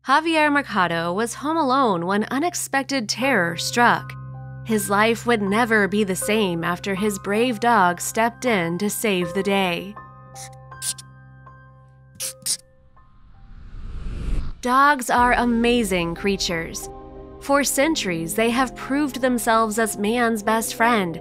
Javier Mercado was home alone when unexpected terror struck. His life would never be the same after his brave dog stepped in to save the day. Dogs are amazing creatures. For centuries, they have proved themselves as man's best friend.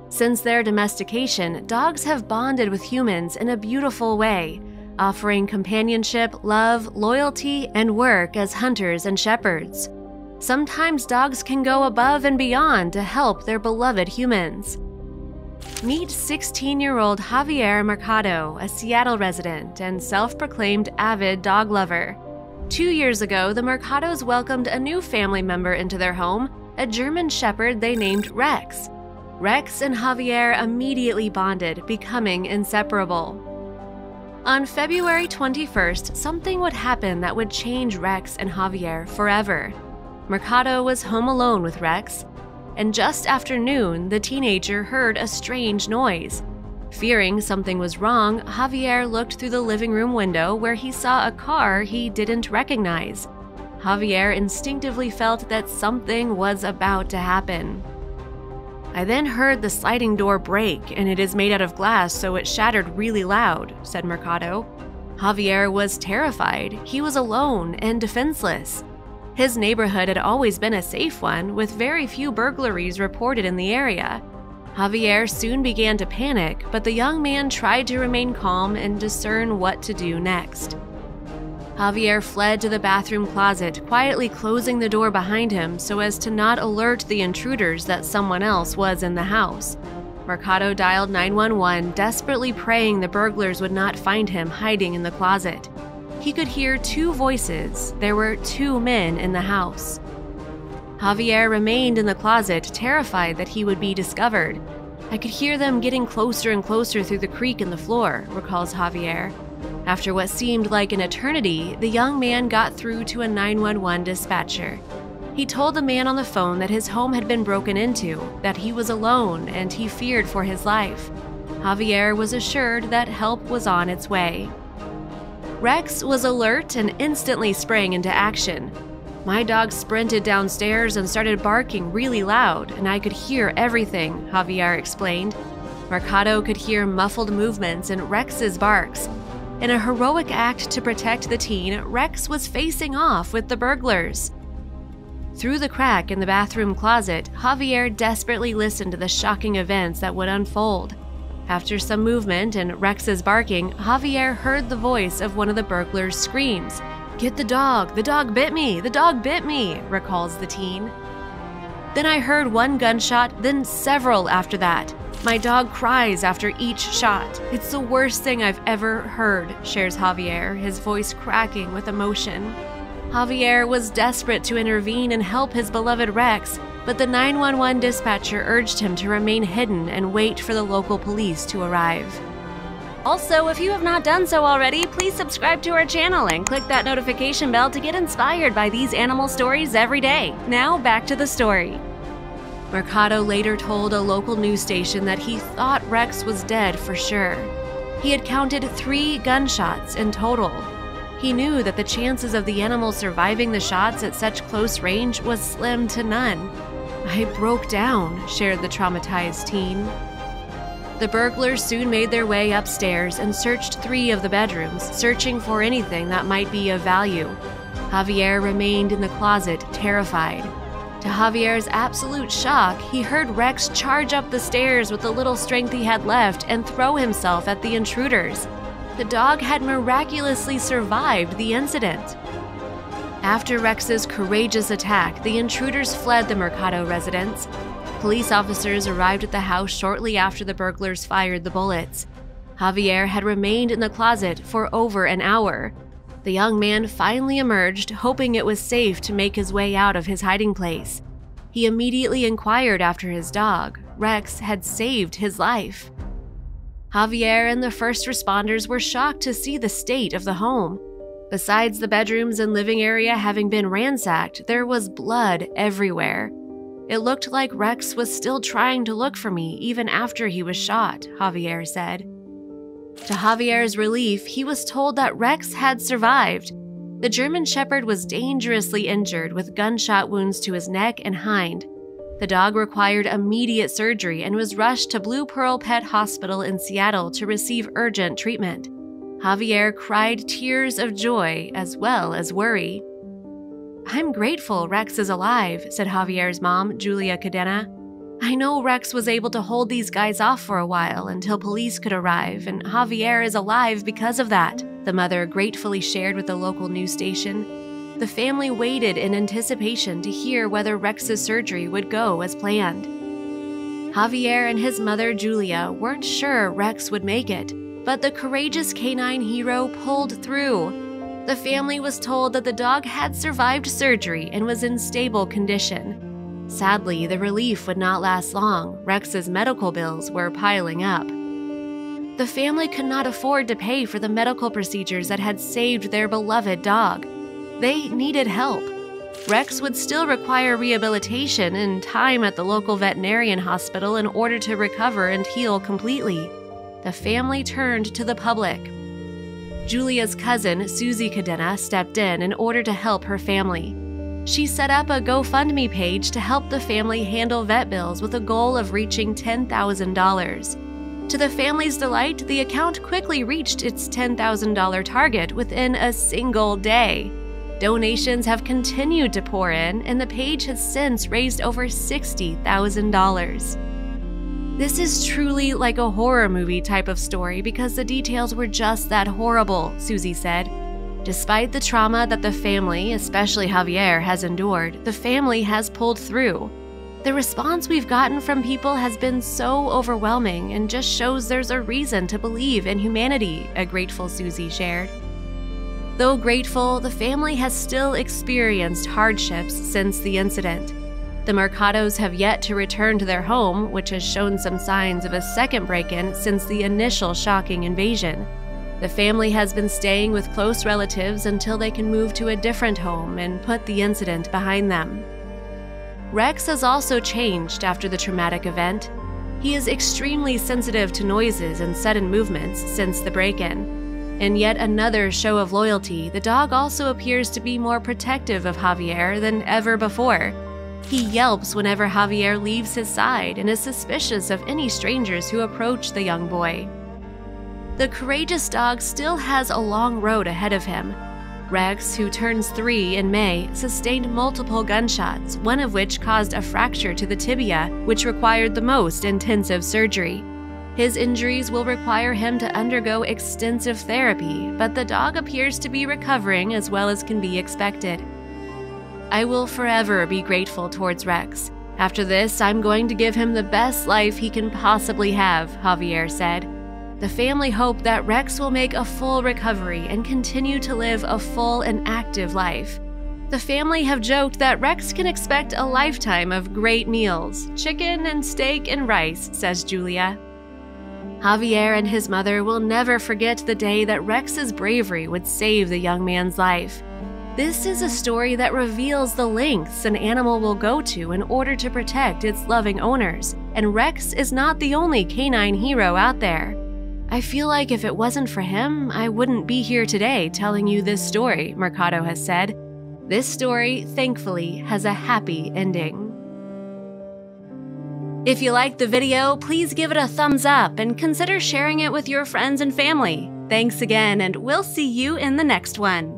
Since their domestication, dogs have bonded with humans in a beautiful way, offering companionship, love, loyalty, and work as hunters and shepherds. Sometimes dogs can go above and beyond to help their beloved humans. Meet 16-year-old Javier Mercado, a Seattle resident and self-proclaimed avid dog lover. 2 years ago, the Mercados welcomed a new family member into their home, a German shepherd they named Rex. Rex and Javier immediately bonded, becoming inseparable. On February 21st, something would happen that would change Rex and Javier forever. Mercado was home alone with Rex, and just after noon, the teenager heard a strange noise. Fearing something was wrong, Javier looked through the living room window where he saw a car he didn't recognize. Javier instinctively felt that something was about to happen. "I then heard the sliding door break, and it is made out of glass, so it shattered really loud," said Mercado. Javier was terrified. He was alone and defenseless. His neighborhood had always been a safe one, with very few burglaries reported in the area. Javier soon began to panic, but the young man tried to remain calm and discern what to do next. Javier fled to the bathroom closet, quietly closing the door behind him so as to not alert the intruders that someone else was in the house. Mercado dialed 911, desperately praying the burglars would not find him hiding in the closet. He could hear two voices. There were two men in the house. Javier remained in the closet, terrified that he would be discovered. "I could hear them getting closer and closer through the creak in the floor," recalls Javier. After what seemed like an eternity, the young man got through to a 911 dispatcher. He told the man on the phone that his home had been broken into, that he was alone, and he feared for his life. Javier was assured that help was on its way. Rex was alert and instantly sprang into action. "My dog sprinted downstairs and started barking really loud, and I could hear everything," Javier explained. Mercado could hear muffled movements and Rex's barks. In a heroic act to protect the teen, Rex was facing off with the burglars. Through the crack in the bathroom closet, Javier desperately listened to the shocking events that would unfold. After some movement and Rex's barking, Javier heard the voice of one of the burglars' screams. "Get the dog bit me, the dog bit me," recalls the teen. "Then I heard one gunshot, then several after that. My dog cries after each shot. It's the worst thing I've ever heard," shares Javier, his voice cracking with emotion. Javier was desperate to intervene and help his beloved Rex, but the 911 dispatcher urged him to remain hidden and wait for the local police to arrive. Also, if you have not done so already, please subscribe to our channel and click that notification bell to get inspired by these animal stories every day. Now, back to the story. Mercado later told a local news station that he thought Rex was dead for sure. He had counted 3 gunshots in total. He knew that the chances of the animal surviving the shots at such close range was slim to none. "I broke down," shared the traumatized teen. The burglars soon made their way upstairs and searched 3 of the bedrooms, searching for anything that might be of value. Javier remained in the closet, terrified. To Javier's absolute shock, he heard Rex charge up the stairs with the little strength he had left and throw himself at the intruders. The dog had miraculously survived the incident. After Rex's courageous attack, the intruders fled the Mercado residence. Police officers arrived at the house shortly after the burglars fired the bullets. Javier had remained in the closet for over an hour. The young man finally emerged, hoping it was safe to make his way out of his hiding place. He immediately inquired after his dog. Rex had saved his life. Javier and the first responders were shocked to see the state of the home. Besides the bedrooms and living area having been ransacked, there was blood everywhere. "It looked like Rex was still trying to look for me even after he was shot," Javier said. To Javier's relief, he was told that Rex had survived. The German Shepherd was dangerously injured with gunshot wounds to his neck and hind. The dog required immediate surgery and was rushed to Blue Pearl Pet Hospital in Seattle to receive urgent treatment. Javier cried tears of joy as well as worry. "I'm grateful Rex is alive," said Javier's mom, Julia Cadena. "I know Rex was able to hold these guys off for a while until police could arrive, and Javier is alive because of that," the mother gratefully shared with the local news station. The family waited in anticipation to hear whether Rex's surgery would go as planned. Javier and his mother, Julia, weren't sure Rex would make it, but the courageous canine hero pulled through. The family was told that the dog had survived surgery and was in stable condition. Sadly, the relief would not last long. Rex's medical bills were piling up. The family could not afford to pay for the medical procedures that had saved their beloved dog. They needed help. Rex would still require rehabilitation and time at the local veterinarian hospital in order to recover and heal completely. The family turned to the public. Julia's cousin, Susie Cadena, stepped in order to help her family. She set up a GoFundMe page to help the family handle vet bills with a goal of reaching $10,000. To the family's delight, the account quickly reached its $10,000 target within a single day. Donations have continued to pour in, and the page has since raised over $60,000. This is truly like a horror movie type of story because the details were just that horrible, Susie said. Despite the trauma that the family, especially Javier, has endured, the family has pulled through. The response we've gotten from people has been so overwhelming and just shows there's a reason to believe in humanity, a grateful Susie shared. Though grateful, the family has still experienced hardships since the incident. The Mercados have yet to return to their home, which has shown some signs of a second break-in since the initial shocking invasion. The family has been staying with close relatives until they can move to a different home and put the incident behind them. Rex has also changed after the traumatic event. He is extremely sensitive to noises and sudden movements since the break-in. In yet another show of loyalty, the dog also appears to be more protective of Javier than ever before. He yelps whenever Javier leaves his side and is suspicious of any strangers who approach the young boy. The courageous dog still has a long road ahead of him. Rex, who turns 3 in May, sustained multiple gunshots, one of which caused a fracture to the tibia, which required the most intensive surgery. His injuries will require him to undergo extensive therapy, but the dog appears to be recovering as well as can be expected. "I will forever be grateful towards Rex. After this, I'm going to give him the best life he can possibly have," Javier said. The family hope that Rex will make a full recovery and continue to live a full and active life. The family have joked that Rex can expect a lifetime of great meals, chicken and steak and rice, says Julia. Javier and his mother will never forget the day that Rex's bravery would save the young man's life. This is a story that reveals the lengths an animal will go to in order to protect its loving owners, and Rex is not the only canine hero out there. "I feel like if it wasn't for him, I wouldn't be here today telling you this story," Mercado has said. This story, thankfully, has a happy ending. If you liked the video, please give it a thumbs up and consider sharing it with your friends and family. Thanks again, and we'll see you in the next one.